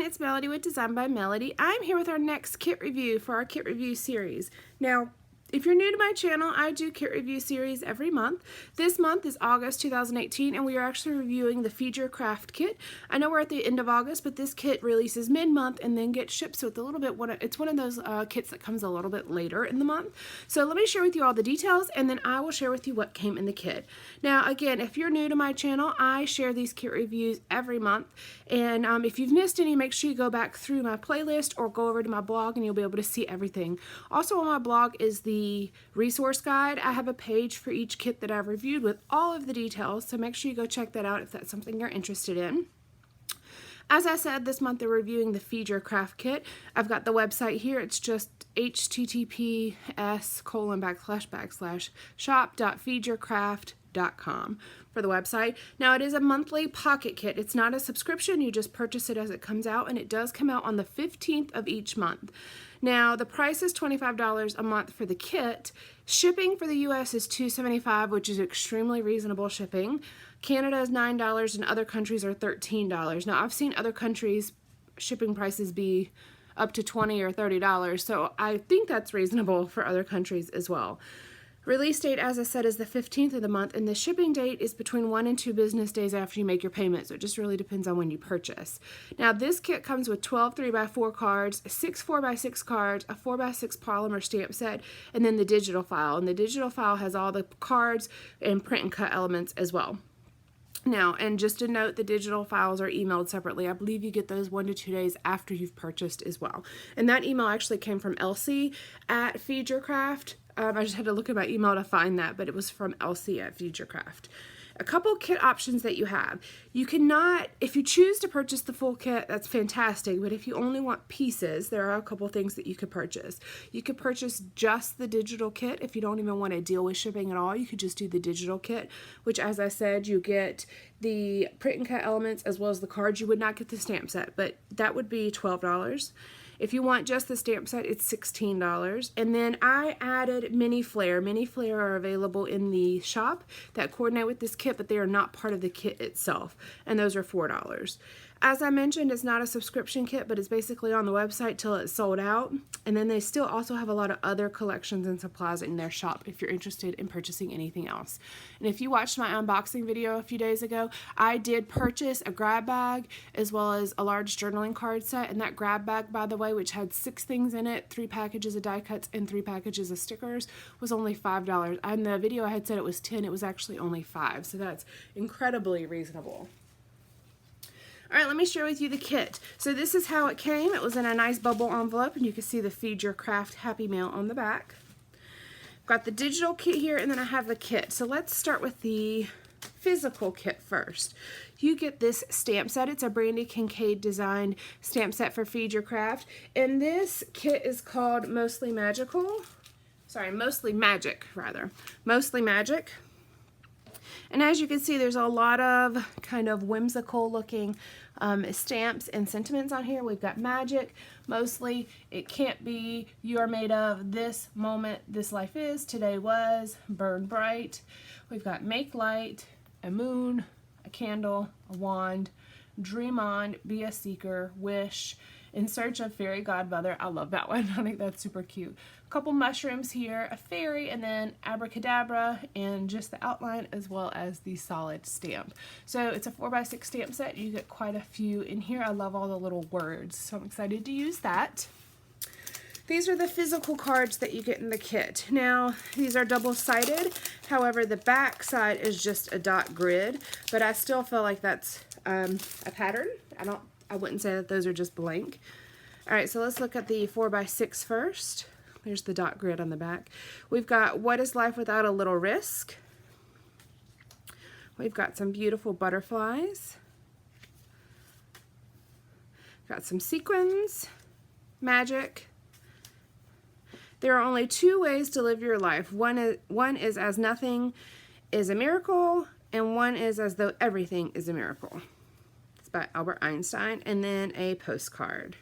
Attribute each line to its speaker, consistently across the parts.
Speaker 1: everyone, it's Melody with Design by Melody. I'm here with our next kit review for our kit review series. Now, if you're new to my channel, I do kit review series every month. This month is August 2018, and we are actually reviewing the Feed Your Craft kit. I know we're at the end of August, but this kit releases mid-month and then gets shipped, so it's a little bit, it's one of those kits that comes a little bit later in the month. So let me share with you all the details, and then I will share with you what came in the kit. Now, again, if you're new to my channel, I share these kit reviews every month, and if you've missed any, make sure you go back through my playlist or go over to my blog, and you'll be able to see everything. Also on my blog is the resource guide. I have a page for each kit that I've reviewed with all of the details, so make sure you go check that out if that's something you're interested in. As I said, this month they're reviewing the Feed Your Craft kit. I've got the website here. It's just https://shop.feedyourcraft.com for the website. Now, it is a monthly pocket kit. It's not a subscription. You just purchase it as it comes out, and it does come out on the 15th of each month. Now, the price is $25 a month for the kit. Shipping for the US is $2.75, which is extremely reasonable shipping. Canada is $9, and other countries are $13. Now, I've seen other countries' shipping prices be up to $20 or $30, so I think that's reasonable for other countries as well. Release date, as I said, is the 15th of the month, and the shipping date is between 1 and 2 business days after you make your payment, so it just really depends on when you purchase. Now, this kit comes with 12 3x4 cards, 6 4x6 cards, a 4x6 polymer stamp set, and then the digital file. And the digital file has all the cards and print and cut elements as well. Now, and just a note, the digital files are emailed separately. I believe you get those 1 to 2 days after you've purchased as well. And that email actually came from Elsie at Feed Your Craft. I just had to look at my email to find that, but it was from Elsie at Feed Your Craft. A couple kit options that you have. You cannot, if you choose to purchase the full kit, that's fantastic, but if you only want pieces, there are a couple things that you could purchase. You could purchase just the digital kit. If you don't even want to deal with shipping at all, you could just do the digital kit, which, as I said, you get the print and cut elements as well as the cards. You would not get the stamp set, but that would be $12. If you want just the stamp set, it's $16. And then I added mini flare. Mini flare are available in the shop that coordinate with this kit, but they are not part of the kit itself, and those are $4. As I mentioned, it's not a subscription kit, but it's basically on the website till it's sold out. And then they still also have a lot of other collections and supplies in their shop if you're interested in purchasing anything else. And if you watched my unboxing video a few days ago, I did purchase a grab bag as well as a large journaling card set. And that grab bag, by the way, which had 6 things in it, 3 packages of die cuts and 3 packages of stickers, was only $5. In the video I had said it was 10, it was actually only 5. So that's incredibly reasonable. All right, let me share with you the kit. So this is how it came. It was in a nice bubble envelope, and you can see the Feed Your Craft Happy Mail on the back. Got the digital kit here, and then I have the kit. So let's start with the physical kit first. You get this stamp set. It's a Brandy Kincaid designed stamp set for Feed Your Craft, and this kit is called Mostly Magic, rather. Mostly Magic. And as you can see, there's a lot of kind of whimsical looking stamps and sentiments on here. We've got magic, mostly, it can't be, you are made of, this moment, this life is, today was, burn bright. We've got make light, a moon, a candle, a wand, dream on, be a seeker, wish, in search of fairy godmother. I love that one. I think that's super cute. A couple mushrooms here, a fairy, and then abracadabra, and just the outline as well as the solid stamp. So it's a 4x6 stamp set. You get quite a few in here. I love all the little words, so I'm excited to use that. These are the physical cards that you get in the kit. Now, these are double-sided. However, the back side is just a dot grid, but I still feel like that's a pattern. I wouldn't say that those are just blank. All right, so let's look at the 4x6 first. There's the dot grid on the back. We've got What is Life Without a Little Risk? We've got some beautiful butterflies. Got some sequins, magic. There are only 2 ways to live your life. One is as nothing is a miracle, and one is as though everything is a miracle. By Albert Einstein, and then a postcard.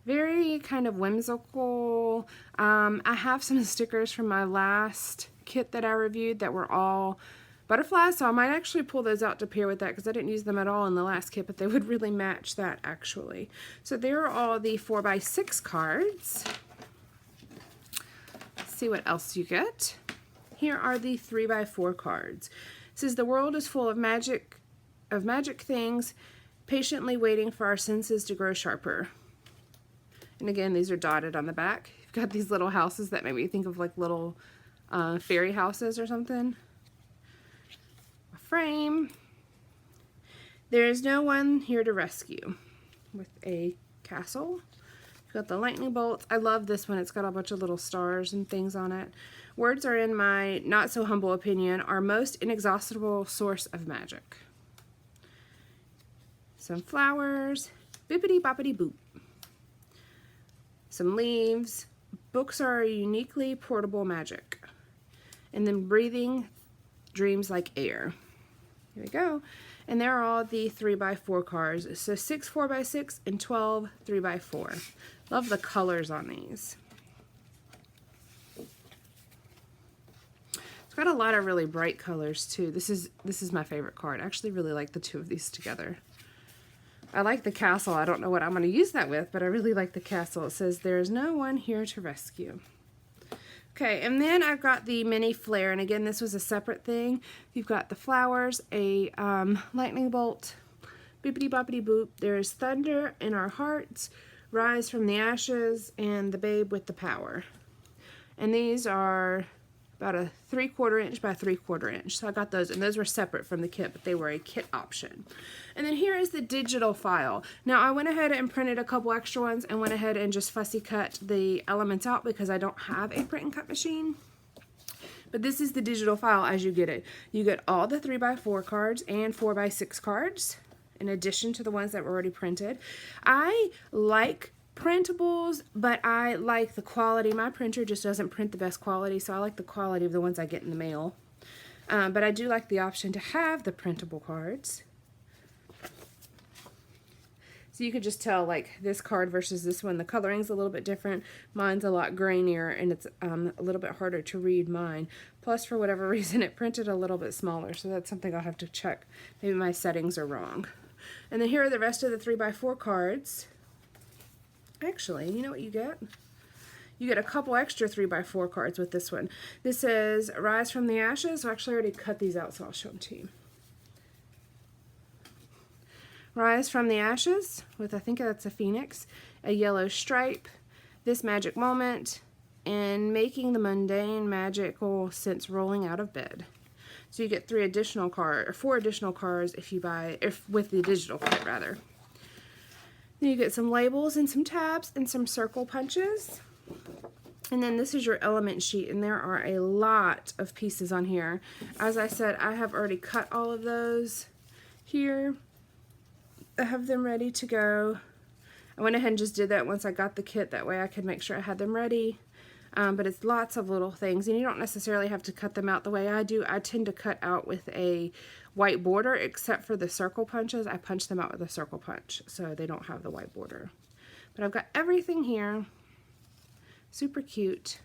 Speaker 1: Very kind of whimsical. I have some stickers from my last kit that I reviewed that were all butterflies, so I might actually pull those out to pair with that because I didn't use them at all in the last kit, but they would really match that actually. So there are all the 4x6 cards. Let's see what else you get. Here are the 3x4 cards. It says the world is full of magic things, patiently waiting for our senses to grow sharper. And again, these are dotted on the back. You've got these little houses that make me think of like little fairy houses or something. A frame. There is no one here to rescue. With a castle. You've got the lightning bolts. I love this one. It's got a bunch of little stars and things on it. Words are, in my not so humble opinion, our most inexhaustible source of magic. Some flowers. Bippity boppity boop. Some leaves. Books are uniquely portable magic. And then breathing dreams like air. Here we go. And there are all the 3x4 cards. So 6 4x6 and 12 3x4. Love the colors on these. It's got a lot of really bright colors too. This is my favorite card. I actually really like the two of these together. I like the castle. I don't know what I'm going to use that with, but I really like the castle. It says, there is no one here to rescue. Okay, and then I've got the mini flare, and again, this was a separate thing. You've got the flowers, a lightning bolt, bippity boppity boop. There is thunder in our hearts, rise from the ashes, and the babe with the power. And these are about a 3/4 inch by 3/4 inch. So I got those, and those were separate from the kit, but they were a kit option. And then here is the digital file. Now I went ahead and printed a couple extra ones and went ahead and just fussy cut the elements out because I don't have a print and cut machine. But this is the digital file as you get it. You get all the 3x4 cards and 4x6 cards in addition to the ones that were already printed. I like printables, but I like the quality. My printer just doesn't print the best quality, so I like the quality of the ones I get in the mail. But I do like the option to have the printable cards. So you could just tell, like, this card versus this one, the coloring's a little bit different. Mine's a lot grainier, and it's a little bit harder to read mine. Plus, for whatever reason, it printed a little bit smaller, so that's something I'll have to check. Maybe my settings are wrong. And then here are the rest of the 3x4 cards. Actually, you know what you get? You get a couple extra 3x4 cards with this one. This says Rise from the Ashes. I actually already cut these out, so I'll show them to you. Rise from the Ashes with, I think that's a phoenix, a yellow stripe, this magic moment, and making the mundane magical since rolling out of bed. So you get 4 additional cards if you buy, with the digital kit rather. Then you get some labels and some tabs and some circle punches. And then this is your element sheet, and there are a lot of pieces on here. As I said, I have already cut all of those here. I have them ready to go. I went ahead and just did that once I got the kit. That way I could make sure I had them ready. But it's lots of little things, and you don't necessarily have to cut them out the way I do. I tend to cut out with a white border, except for the circle punches. I punch them out with a circle punch, so they don't have the white border. But I've got everything here. Super cute.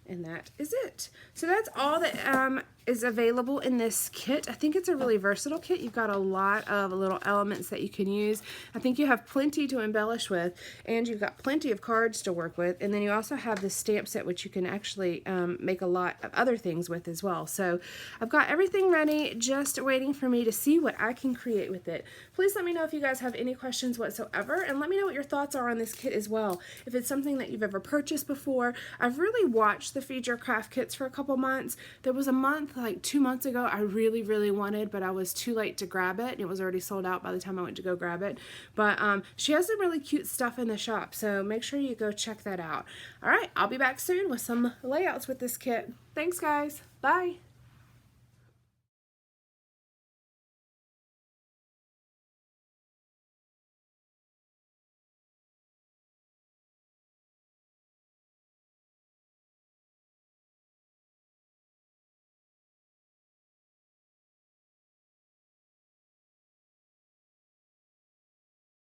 Speaker 1: And that is it. So that's all that is available in this kit. I think it's a really versatile kit. You've got a lot of little elements that you can use. I think you have plenty to embellish with, and you've got plenty of cards to work with. And then you also have this stamp set, which you can actually make a lot of other things with as well. So I've got everything ready, just waiting for me to see what I can create with it. Please let me know if you guys have any questions whatsoever, and let me know what your thoughts are on this kit as well. If it's something that you've ever purchased before. I've really watched the Feed Your Craft kits for a couple months. There was a month, like 2 months ago, I really wanted, but I was too late to grab it, and it was already sold out by the time I went to go grab it. But she has some really cute stuff in the shop, so make sure you go check that out. All right, I'll be back soon with some layouts with this kit. Thanks, guys. Bye.